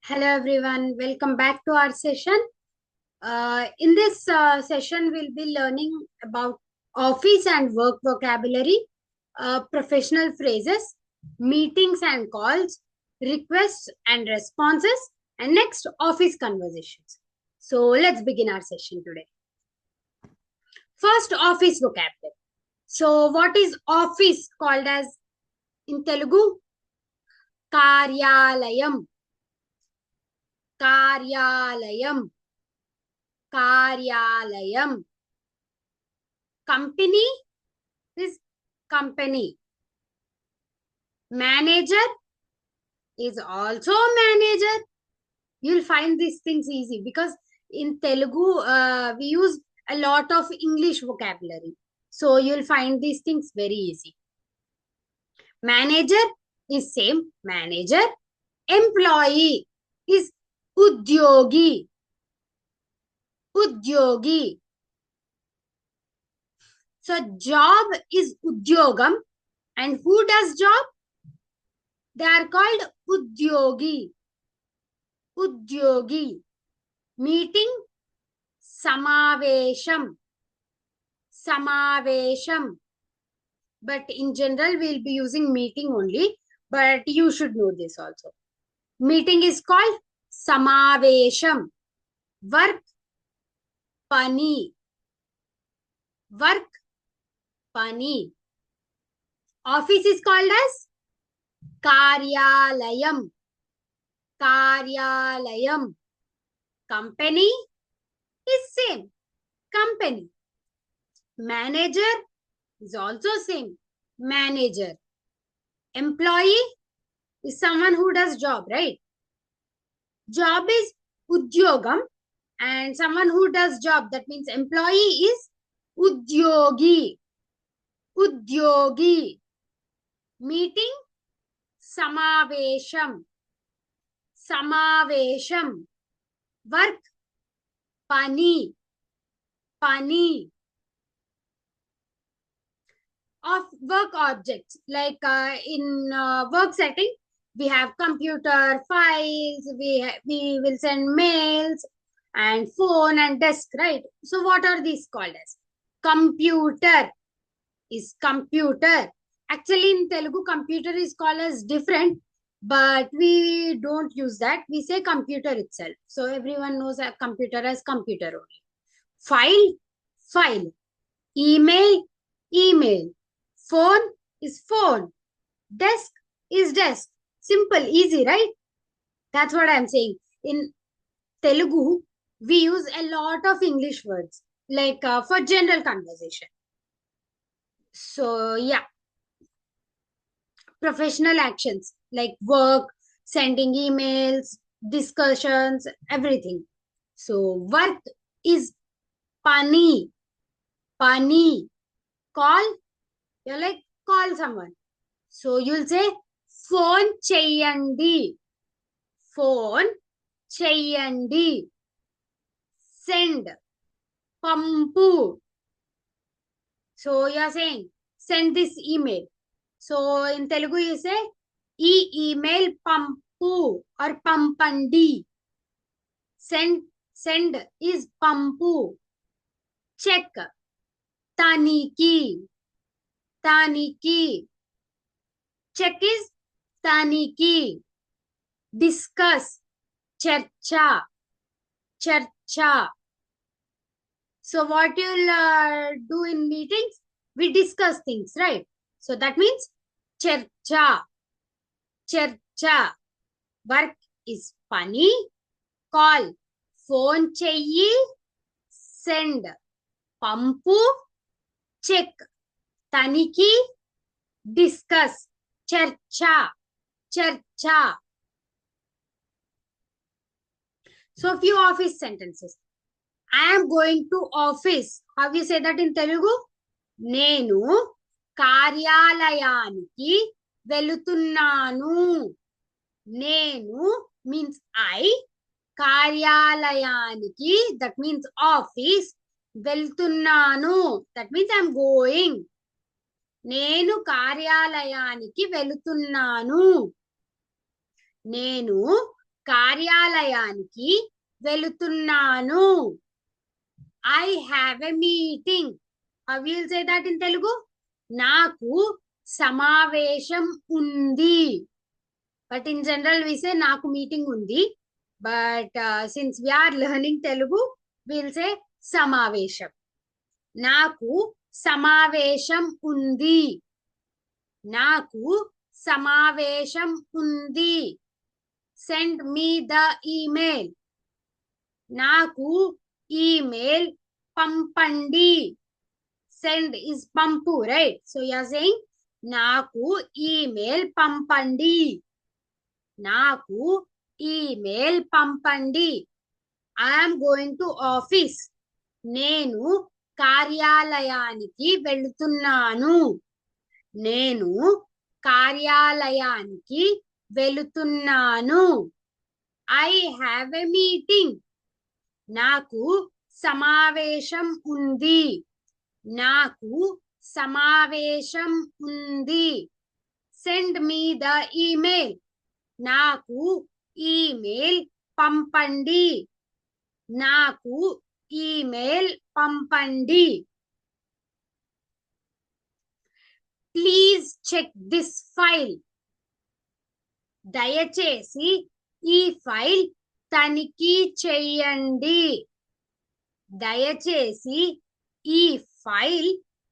Hello everyone, welcome back to our session. In this session, we'll be learning about office and work vocabulary, professional phrases, meetings and calls, requests and responses, and next office conversations. So let's begin our session today. First, office vocabulary. So, what is office called as in Telugu? Karyalayam. Karyalayam. Karyalayam. Company is company. Manager is also manager. You'll find these things easy because in Telugu we use a lot of English vocabulary. So you'll find these things very easy. Manager is same manager. Employee is udyogi. Udyogi. So job is udyogam, and who does job? They are called udyogi. Udyogi. Meeting, samavesham. Samavesham. But in general, we'll be using meeting only. But you should know this also. Meeting is called samavesham. Work, pani. Work, pani. Office is called as karyalayam. Karyalayam. Company is same. Company. Manager is also same. Manager. Employee is someone who does job, right? Job is udyogam, and someone who does job, that means employee is udyogi. Udyogi. Meeting, samavesham. Samavesham. Work, pani. Pani. Of work objects, like in work setting, we have computer, files, we will send mails, and phone and desk, right? So what are these called as? Computer is computer. Actually, in Telugu, computer is called as different, but we don't use that. We say computer itself. So everyone knows a computer as computer only. File, file. Email, email. Phone is phone. Desk is desk. Simple, easy, right? That's what I'm saying. In Telugu, we use a lot of English words, like for general conversation. So, yeah. Professional actions like work, sending emails, discussions, everything. So, work is pani. Pani. Call, you're like, call someone. So, you'll say, phone cheyandi. Phone cheyandi. Send. Pampu. So, you're saying, send this email. So, in Telugu, you say, email pampu or pampandi. Send is pampu. Check. Taniki. Taniki. Check is taniki. Discuss. Charcha. Charcha. So what you'll do in meetings? We discuss things, right? So that means charcha. Charcha. Work is pani. Call. Phone cheyi. Send. Pampu. Check. Taniki. Discuss. Charcha. Charcha. So few office sentences. I am going to office. How you say that in Telugu? నేను కార్యాలయానికి వెళుతున్నాను. నేను means I. కార్యాలయానికి, that means office. వెళ్తున్నాను, that means I'm going. నేను కార్యాలయానికి వెళుతున్నాను. నేను కార్యాలయానికి వెళుతున్నాను. I have a meeting. How will you say that in Telugu? నాకు సమావేశం ఉంది. But in general we say నాకు meeting ఉంది. But since we are learning Telugu, we'll say సమావేశం. నాకు సమావేశం ఉంది. నాకు సమావేశం ఉంది. Send me the email. నాకు ఈమెయిల్ పంపండి. Send is pump, right? So you are saying నాకు ఈమెయిల్ పంపండి. నాకు ఈమెయిల్ పంపండి. I am going to office. నేను కార్యాలయానికి వెళుతున్నాను. నేను కార్యాలయానికి వెళుతున్నాను. I have a meeting. నాకు సమావేశం ఉంది. నాకు సమావేశం ఉంది. Send me the email. నాకు ఈమెయిల్ పంపండి. నాకు ఈమెయిల్ పంపండి. Please check this file. దయచేసి ఈ ఫైల్ తనిఖీ చేయండి. దయచేసి ఈ ఫైల్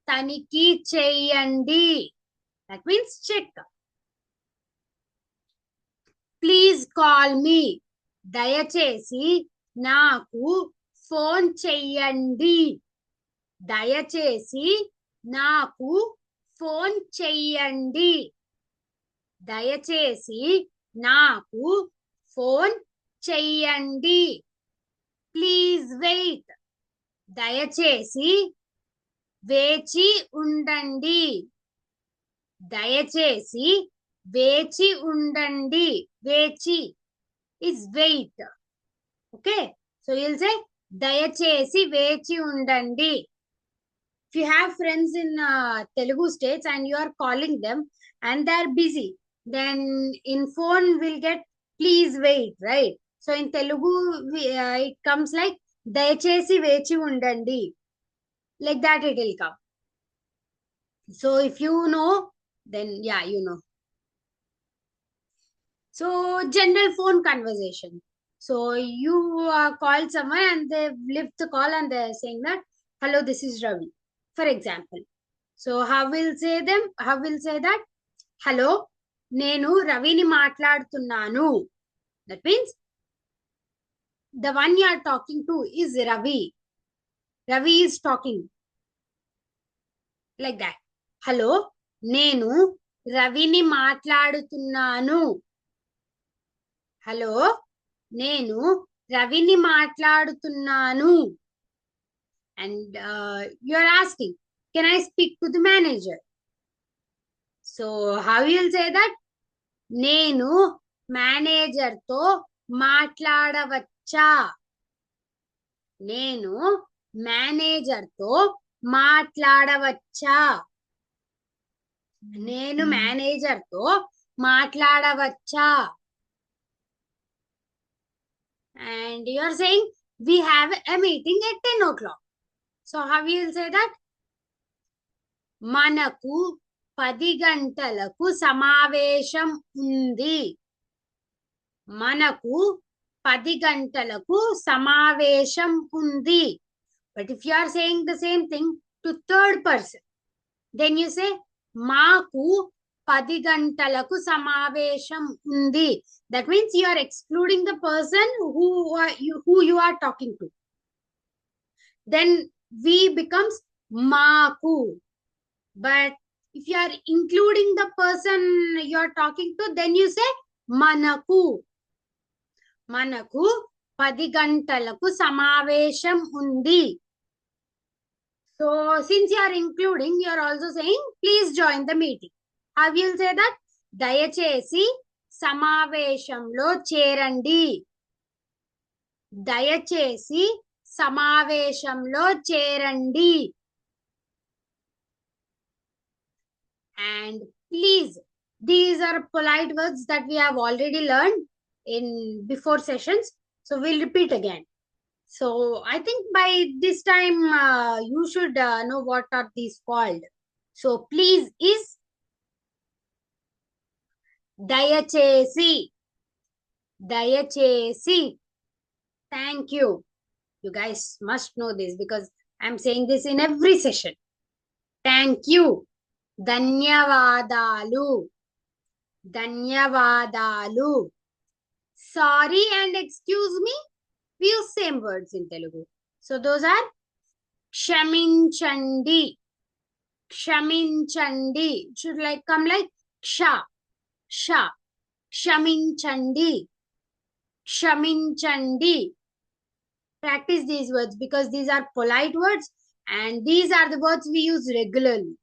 తనిఖీ చేయండి. That means check. Please call me. దయచేసి నాకు ఫోన్ చెయ్యండి. దయచేసి నాకు ఫోన్ చెయ్యండి. దయచేసి నాకు ఫోన్ చెయ్యండి. Please wait. దయచేసి వేచి ఉండండి. దయచేసి వేచి ఉండండి. వేచి is wait. Okay, so you'll say దయచేసి వేచి ఉండండి. If you have friends in Telugu states and you are calling them and they are busy, then in phone we'll get please wait, right? So in Telugu it comes like దయచేసి వేచి ఉండండి. Like that it will come. So if you know, then yeah, you know. So general phone conversation. So you call someone and they lift the call and they're saying that, hello, this is Ravi, for example. So how will say them? How will say that? Hello, నేను రవిని మాట్లాడుతున్నాను. That means the one you are talking to is Ravi. Ravi is talking. Like that. Hello, నేను రవిని మాట్లాడుతున్నాను. Hello, నేను రవిని మాట్లాడుతున్నాను. And you are asking, can I speak to the manager? So how you will say that? నేను manager తో మాట్లాడవచ్చా? నేను manager తో మాట్లాడవచ్చా? నేను మేనేజర్ తో మాట్లాడవచ్చా? And you are saying we have a meeting at 10 o'clock. So how you will say that? మనకు 10 గంటలకు సమావేశం ఉంది. మనకు 10 గంటలకు సమావేశం ఉంది. But if you are saying the same thing to third person, then you say మాకు 10 గంటలకు సమావేశం ఉంది. That means you are excluding the person who you are talking to. Then we becomes మాకు. But if you are including the person you are talking to, then you say మనకు. మనకు 10 గంటలకు సమావేశం ఉంది. So since you are including, you are also saying please join the meeting. How will you say that? దయచేసి సమావేశంలో చేరండి. దయచేసి సమావేశంలో చేరండి. And please, these are polite words that we have already learned in before sessions. So we'll repeat again. So I think by this time you should know what are these called. So please is dayachesi. Dayachesi. Thank you. You guys must know this because I'm saying this in every session. Thank you. Dhanyavadalu. Dhanyavadalu. Sorry and excuse me. We use same words in Telugu. So those are kshaminchandi. Kshaminchandi. Should like come like ksha. Sha. Kshaminchandi. Kshaminchandi. Practice these words because these are polite words and these are the words we use regularly.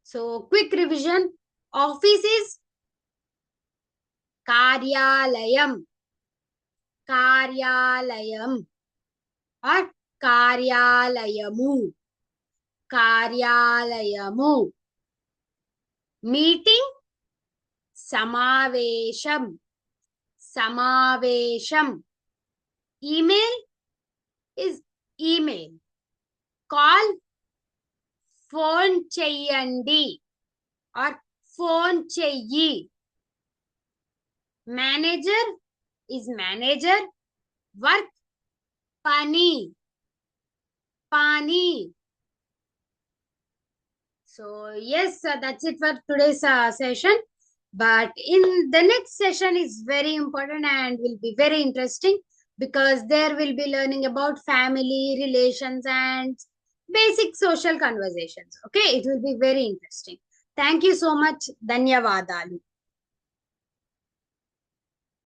So quick revision. Office is karyalayam. Karyalayam. Or karyalayamu. Karyalayamu. Meeting samavesham. Samavesham. Email is email. Call phone cheyandi or phone cheyi. Manager is manager. Work pani. Pani. So yes, that's it for today's session. But in the next session is very important and will be very interesting because there will be learning about family relations and basic social conversations. Okay, it will be very interesting. Thank you so much. Dhanyavadalu.